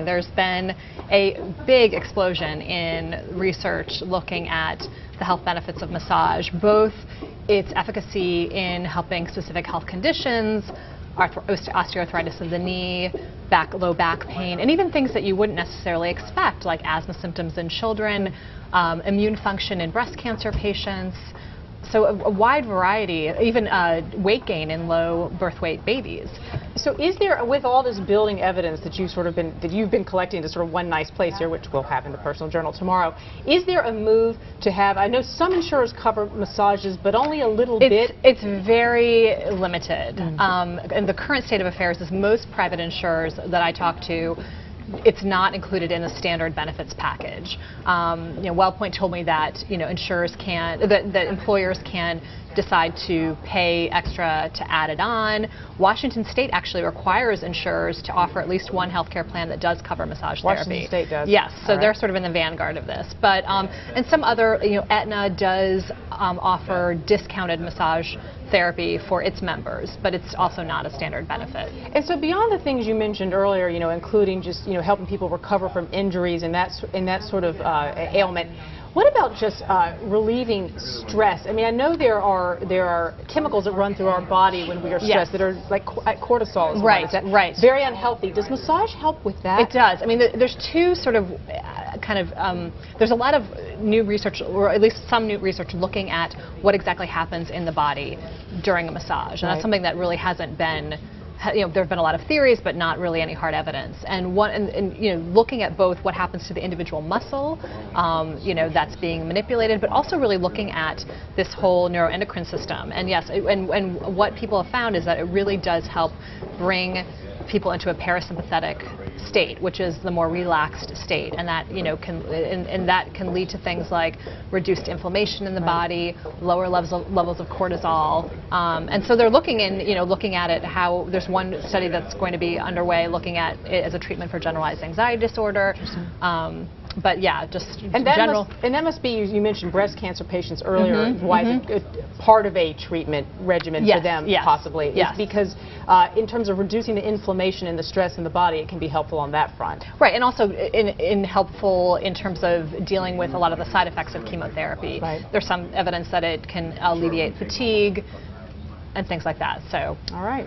There's been a big explosion in research looking at the health benefits of massage, both its efficacy in helping specific health conditions, osteoarthritis of the knee, low back pain, and even things that you wouldn't necessarily expect, like asthma symptoms in children, immune function in breast cancer patients. So a wide variety, even weight gain in low birth weight babies. So is there, with all this building evidence that you've been collecting to sort of one nice place here, which we'll have in the Personal Journal tomorrow, is there a move to have, I know some insurers cover massages, but only a little bit? It's very limited. And the current state of affairs is most private insurers that I talk to, it's not included in the standard benefits package. WellPoint told me that insurers that employers can decide to pay extra to add it on. Washington State actually requires insurers to offer at least one healthcare plan that does cover massage therapy. Washington State does. Yes, so they're sort of in the vanguard of this. But and some other, Aetna does offer discounted massage therapy for its members, but it's also not a standard benefit. And so beyond the things you mentioned earlier, including just helping people recover from injuries and that sort of ailment, what about just relieving stress? I mean, I know there are chemicals that run through our body when we are stressed that are like cortisol. Right. Very unhealthy. Does massage help with that? It does. I mean, there's two sort of there's a lot of new research, or at least some new research, looking at what exactly happens in the body during a massage, and that's something that really hasn't been. There have been a lot of theories, but not really any hard evidence. And looking at both what happens to the individual muscle, that's being manipulated, but also really looking at this whole neuroendocrine system. And yes, and what people have found is that it really does help bring people into a parasympathetic state, which is the more relaxed state, and that that can lead to things like reduced inflammation in the body, lower levels of cortisol, and so they're looking at it how there's one study that's going to be underway looking at it as a treatment for generalized anxiety disorder. But yeah, just general. And that must be, you mentioned breast cancer patients earlier, why it's part of a treatment regimen for them, possibly. It's because in terms of reducing the inflammation and the stress in the body, it can be helpful on that front. Right, and also helpful in terms of dealing with a lot of the side effects of chemotherapy. There's some evidence that it can alleviate fatigue and things like that. So. All right.